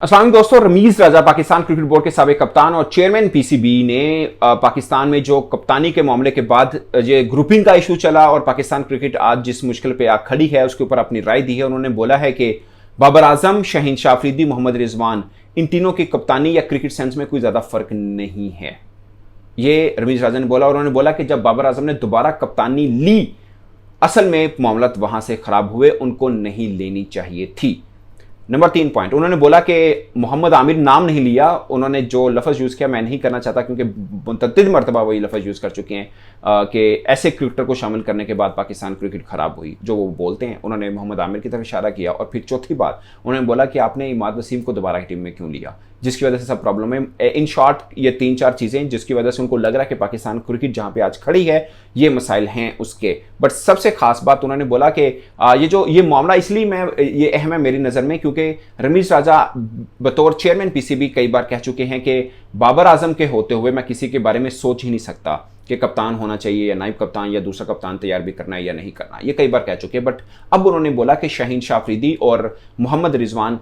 अस्सलाम वालेकुम दोस्तों, रमीज राजा पाकिस्तान क्रिकेट बोर्ड के साबिक कप्तान और चेयरमैन पीसीबी ने पाकिस्तान में जो कप्तानी के मामले के बाद ये ग्रुपिंग का इशू चला और पाकिस्तान क्रिकेट आज जिस मुश्किल पे आ खड़ी है उसके ऊपर अपनी राय दी है। उन्होंने बोला है कि बाबर आजम, शाहीन शाह अफरीदी, मोहम्मद रिजवान, इन तीनों की कप्तानी या क्रिकेट सेंस में कोई ज्यादा फर्क नहीं है। ये रमीज राजा ने बोला और उन्होंने बोला कि जब बाबर आजम ने दोबारा कप्तानी ली, असल में मामला वहां से खराब हुए, उनको नहीं लेनी चाहिए थी। नंबर 3 पॉइंट, उन्होंने बोला कि मोहम्मद आमिर नाम नहीं लिया। उन्होंने जो लफ्ज़ यूज़ किया मैं नहीं करना चाहता क्योंकि मुतअद्दिद मरतबा वही लफ्ज़ यूज़ कर चुके हैं कि ऐसे क्रिकेटर को शामिल करने के बाद पाकिस्तान क्रिकेट खराब हुई, जो वो बोलते हैं। उन्होंने मोहम्मद आमिर की तरफ इशारा किया और फिर चौथी बात उन्होंने बोला कि आपने इमाद वसीम को दोबारा की टीम में क्यों लिया, जिसकी वजह से सब प्रॉब्लम है। इन शॉर्ट ये 3-4 चीज़ें जिसकी वजह से उनको लग रहा है कि पाकिस्तान क्रिकेट जहाँ पे आज खड़ी है ये मसाइल हैं उसके। बट सबसे खास बात उन्होंने बोला कि ये मामला इसलिए ये अहम है मेरी नज़र में क्योंकि रमीज राजा बतौर चेयरमैन पीसीबी कई बार कह चुके हैं कि बाबर आजम के होते हुए मैं किसी के बारे में सोच ही नहीं सकता कि कप्तान होना चाहिए या नाइब कप्तान या दूसरा कप्तान तैयार भी करना है या नहीं करना। ये कई बार कह चुके हैं। बट अब उन्होंने बोला कि शाहीन शाह अफरीदी और मोहम्मद रिजवान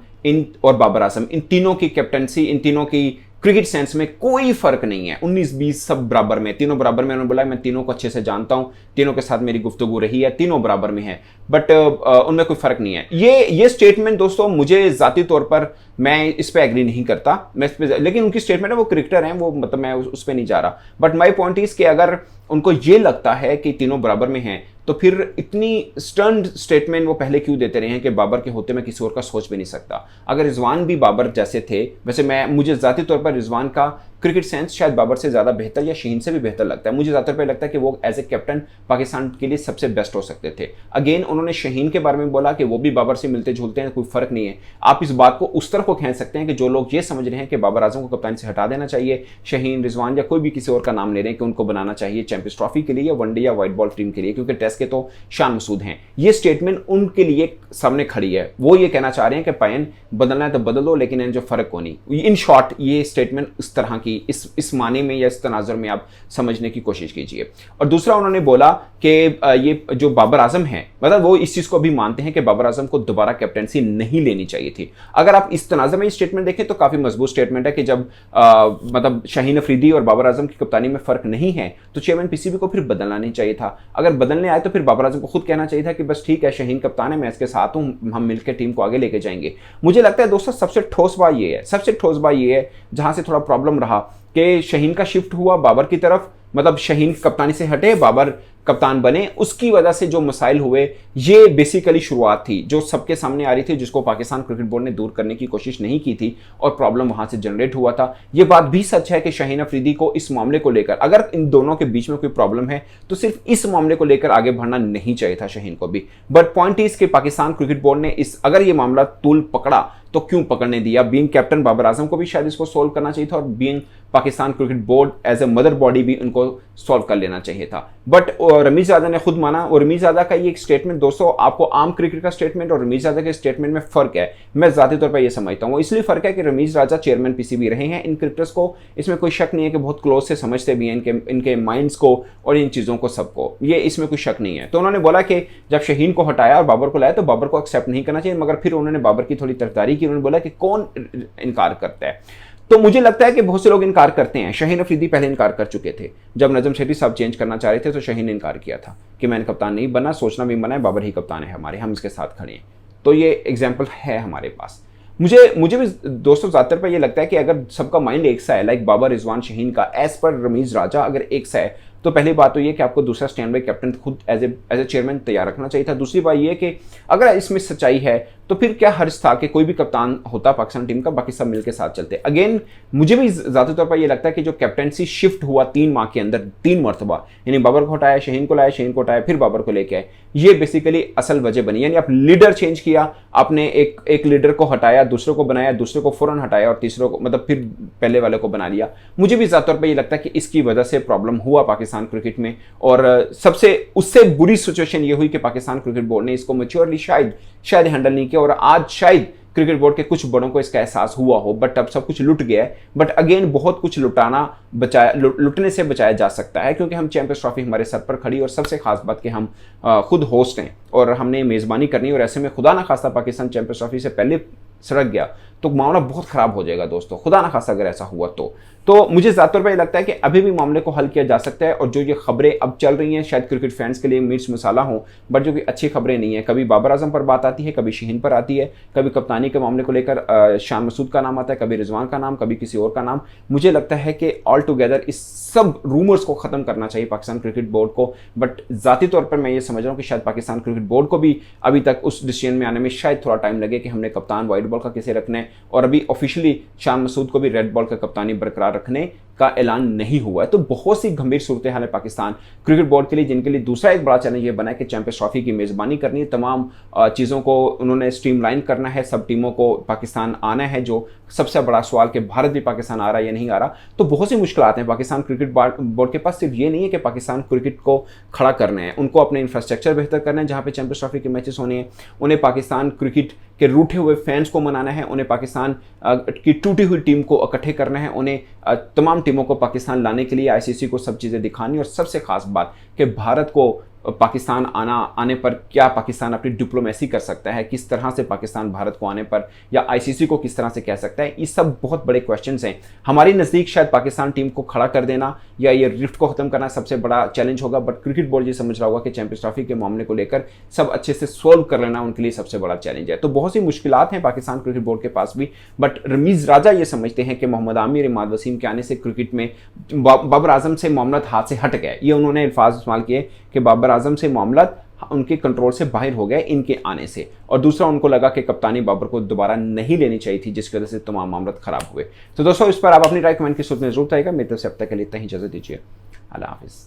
और बाबर आजम, इन तीनों की कैप्टनसी, इन तीनों की क्रिकेट सेंस में कोई फर्क नहीं है। 19-20 सब बराबर में, तीनों बराबर में। उन्होंने बोला मैं तीनों को अच्छे से जानता हूं, तीनों के साथ मेरी गुफ्तगू रही है, तीनों बराबर में है, बट उनमें कोई फर्क नहीं है। ये स्टेटमेंट दोस्तों मुझे जाती तौर पर मैं इस पे एग्री नहीं करता, मैं इस पे, लेकिन उनकी स्टेटमेंट है, वो क्रिकेटर हैं, वो मतलब मैं उस पर नहीं जा रहा। बट माई पॉइंट इज कि अगर उनको ये लगता है कि तीनों बराबर में हैं तो फिर इतनी स्टर्न स्टेटमेंट वो पहले क्यों देते रहे हैं कि बाबर के होते मैं किसी और का सोच भी नहीं सकता। अगर रिजवान भी बाबर जैसे थे, वैसे मुझे ज़ाती तौर पर रिजवान का क्रिकेट सेंस शायद बाबर से ज़्यादा बेहतर या शाहीन से भी बेहतर लगता है। मुझे ज़्यादातर पे लगता है कि वो एज ए कैप्टन पाकिस्तान के लिए सबसे बेस्ट हो सकते थे। अगेन उन्होंने शाहीन के बारे में बोला कि वो भी बाबर से मिलते जुलते हैं, कोई फ़र्क नहीं है। आप इस बात को उस तरह को कह सकते हैं कि जो लोग ये समझ रहे हैं कि बाबर आजम को कप्तानी से हटा देना चाहिए, शाहीन, रिजवान या कोई भी किसी और का नाम ले रहे हैं कि उनको बनाना चाहिए चैंपियंस ट्रॉफी के लिए या वनडे या व्हाइट बॉल टीम के लिए, क्योंकि टेस्ट के तो शान मसूद हैं। ये स्टेटमेंट उनके लिए सामने खड़ी है। वो ये कहना चाह रहे हैं कि पायन बदलना है तो बदल दो, लेकिन इन जो फ़र्क को नहीं। इन शॉर्ट ये स्टेटमेंट इस तरह की इस माने में या इस तनाजुर में आप समझने की कोशिश कीजिए। और दूसरा उन्होंने बोला कि ये जो बाबर आजम है, मतलब वो इस चीज़ को भी मानते हैं कि बाबर आजम को दोबारा कैप्टनसी नहीं लेनी चाहिए थी। अगर आप इस तनाजुर में ये स्टेटमेंट देखें तो काफ़ी मजबूत स्टेटमेंट है कि जब मतलब शाहीन अफरीदी और बाबर आजम की कप्तानी में फ़र्क नहीं है तो चेयरमैन पीसीबी को फिर बदलना नहीं चाहिए था। अगर बदलने आए तो फिर बाबर आजम को खुद कहना चाहिए था कि बस ठीक है, शाहीन कप्तान है, मैं इसके साथ हूँ, हम मिलकर टीम को आगे लेके जाएंगे। मुझे लगता है दोस्तों सबसे ठोस बात ये है जहां से थोड़ा प्रॉब्लम रहा कि शाहीन का शिफ्ट हुआ बाबर की तरफ, मतलब शाहीन कप्तानी से हटे, बाबर कप्तान बने, उसकी वजह से जो मसाइल हुए ये बेसिकली शुरुआत थी जो सबके सामने आ रही थी, जिसको पाकिस्तान क्रिकेट बोर्ड ने दूर करने की कोशिश नहीं की थी और प्रॉब्लम वहां से जनरेट हुआ था। ये बात भी सच है कि शाहीन अफरीदी को इस मामले को लेकर, अगर इन दोनों के बीच में कोई प्रॉब्लम है तो सिर्फ इस मामले को लेकर आगे बढ़ना नहीं चाहिए था शाहीन को भी। बट पॉइंट इज कि पाकिस्तान क्रिकेट बोर्ड ने अगर ये मामला तूल पकड़ा तो क्यों पकड़ने दिया। बीइंग कैप्टन बाबर आजम को भी शायद इसको सोल्व करना चाहिए था और being Pakistan cricket board as a mother body भी उनको सॉल्व कर लेना चाहिए था। बट रमीज राजा ने खुद माना, और रमीज राजा का ये स्टेटमेंट दोस्तों, आपको आम क्रिकेट का स्टेटमेंट और रमीज राजा के स्टेटमेंट में फर्क है। मैं जाती तौर पर यह समझता हूँ, इसलिए फर्क है कि रमीज राजा चेयरमैन पीसीबी रहे हैं, इन क्रिकेटर्स को इसमें कोई शक नहीं है कि बहुत क्लोज से समझते भी हैं इनके माइंड्स को और इन चीज़ों को सबको, ये इसमें कोई शक नहीं है। तो उन्होंने बोला कि जब शाहीन को हटाया और बाबर को लाया तो बाबर को एक्सेप्ट नहीं करना चाहिए, मगर फिर उन्होंने बाबर की थोड़ी तरफदारी की। उन्होंने बोला कि कौन इनकार करता है, तो मुझे लगता है कि बहुत से लोग इनकार करते हैं। शाहीन अफरीदी पहले इनकार कर चुके थे, जब नजम सेठी साहब चेंज करना चाह रहे थे तो शाहीन ने इनकार किया था कि मैंने कप्तान नहीं बनना, सोचना भी मना है, बाबर ही कप्तान है हमारे, हम इसके साथ खड़े हैं। तो ये एग्जाम्पल है हमारे पास। मुझे भी दोस्तों ज़्यादातर पर यह लगता है कि अगर सबका माइंड एक सा है, लाइक बाबर, रिजवान, शाहीन का एज पर रमीज राजा अगर एक सा है, तो पहली बात तो ये कि आपको दूसरा स्टैंड बाई कैप्टन खुद एज ए चेयरमैन तैयार रखना चाहिए था। दूसरी बात ये कि अगर इसमें सच्चाई है तो फिर क्या हर्ज था कि कोई भी कप्तान होता पाकिस्तान टीम का, बाकी सब मिलकर साथ चलते। अगेन मुझे भी ज़्यादा तौर पर यह लगता है कि जो कैप्टनसी शिफ्ट हुआ 3 माह के अंदर 3 मरतबा, यानी बाबर को हटाया, शाहीन को लाया, शाहीन को हटाया, फिर बाबर को लेके आए, ये बेसिकली असल वजह बनी। यानी आप लीडर चेंज किया, आपने एक लीडर को हटाया, दूसरे को बनाया, दूसरे को फौरन हटाया और तीसरे को मतलब फिर पहले वाले को बना लिया। मुझे भी ज़्यादा तौर पर यह लगता है कि इसकी वजह से प्रॉब्लम हुआ पाकिस्तान क्रिकेट में, और सबसे उससे बुरी सिचुएशन ये हुई कि पाकिस्तान क्रिकेट बोर्ड ने इसको मैच्योरली शायद हैंडल नहीं किया, और आज शायद क्रिकेट बोर्ड के कुछ बड़ों को इसका एहसास हुआ हो, बट अब सब कुछ लुट गया है। बट अगेन बहुत कुछ लुटने से बचाया जा सकता है, क्योंकि हम चैंपियंस ट्रॉफी हमारे सर पर खड़ी, और सबसे खास बात कि हम खुद होस्ट हैं और हमने मेज़बानी करनी, और ऐसे में खुदा ना खास्ता पाकिस्तान चैंपियंस ट्रॉफी से पहले सड़क गया तो मामला बहुत खराब हो जाएगा दोस्तों, खुदा ना खासा अगर ऐसा हुआ तो मुझे ज़्यादातर पर लगता है कि अभी भी मामले को हल किया जा सकता है। और जो ये खबरें अब चल रही हैं शायद क्रिकेट फैंस के लिए मिर्च मसाला हो, बट जो कि अच्छी खबरें नहीं है। कभी बाबर आजम पर बात आती है, कभी शहीन पर आती है, कभी कप्तानी के मामले को लेकर शान मसूद का नाम आता है, कभी रिजवान का नाम, कभी किसी और का नाम। मुझे लगता है कि ऑल टुगेदर इस सब रूमर्स को खत्म करना चाहिए पाकिस्तान क्रिकेट बोर्ड को। बट ज़ाती तौर पर मैं ये समझ रहा हूँ कि शायद पाकिस्तान क्रिकेट बोर्ड को भी अभी तक उस डिसीजन में आने में शायद थोड़ा टाइम लगे कि हमने कप्तान वाइट बॉल का किसे रखना है, और अभी ऑफिशियली शान मसूद को भी रेड बॉल का कप्तानी बरकरार रखने का ऐलान नहीं हुआ है। तो बहुत सी गंभीर सूरत हाल है पाकिस्तान क्रिकेट बोर्ड के लिए, जिनके लिए दूसरा एक बड़ा चैलेंज ये बना है कि चैंपियंस ट्रॉफी की मेज़बानी करनी है। तमाम चीज़ों को उन्होंने स्ट्रीमलाइन करना है, सब टीमों को पाकिस्तान आना है। जो सबसे बड़ा सवाल कि भारत भी पाकिस्तान आ रहा है या नहीं आ रहा, तो बहुत सी मुश्किलात हैं पाकिस्तान क्रिकेट बोर्ड के पास। सिर्फ ये नहीं है कि पाकिस्तान क्रिकेट को खड़ा करना है, उनको अपने इंफ्रास्ट्रक्चर बेहतर करना है जहाँ पे चैंपियंस ट्रॉफी के मैचेस होने हैं, उन्हें पाकिस्तान क्रिकेट के रूठे हुए फैंस को मनाना है, उन्हें पाकिस्तान की टूटी हुई टीम को इकट्ठे करना है, उन्हें तमाम टीमों को पाकिस्तान लाने के लिए आईसीसी को सब चीज़ें दिखानी। और सबसे खास बात कि भारत को पाकिस्तान आने पर क्या पाकिस्तान अपनी डिप्लोमेसी कर सकता है, किस तरह से पाकिस्तान भारत को आने पर या आईसीसी को किस तरह से कह सकता है, ये सब बहुत बड़े क्वेश्चंस हैं। हमारी नज़दीक शायद पाकिस्तान टीम को खड़ा कर देना या ये रिफ्ट को ख़त्म करना सबसे बड़ा चैलेंज होगा, बट क्रिकेट बोर्ड ये समझ रहा होगा कि चैंपियंस ट्रॉफी के मामले को लेकर सब अच्छे से सोल्व कर लेना उनके लिए सबसे बड़ा चैलेंज है। तो बहुत सी मुश्किलात हैं पाकिस्तान क्रिकेट बोर्ड के पास भी, बट रमीज़ राजा ये समझते हैं कि मोहम्मद आमिर, इमाद वसीम के आने से क्रिकेट में बाबर आजम से मामला हाथ से हट गया। ये उन्होंने अल्फाज इस्तेमाल किए कि बाबर आजम से मामला उनके कंट्रोल से बाहर हो गया इनके आने से। और दूसरा, उनको लगा कि कप्तानी बाबर को दोबारा नहीं लेनी चाहिए थी, जिसकी वजह से तमाम मामला खराब हुए। तो दोस्तों, इस पर आप अपनी राय कमेंट की सूरत में जरूर आएगा। मेरी तरफ से अब तक के लिए इतना ही, इजाजत दीजिए। अल्लाह हाफिज़।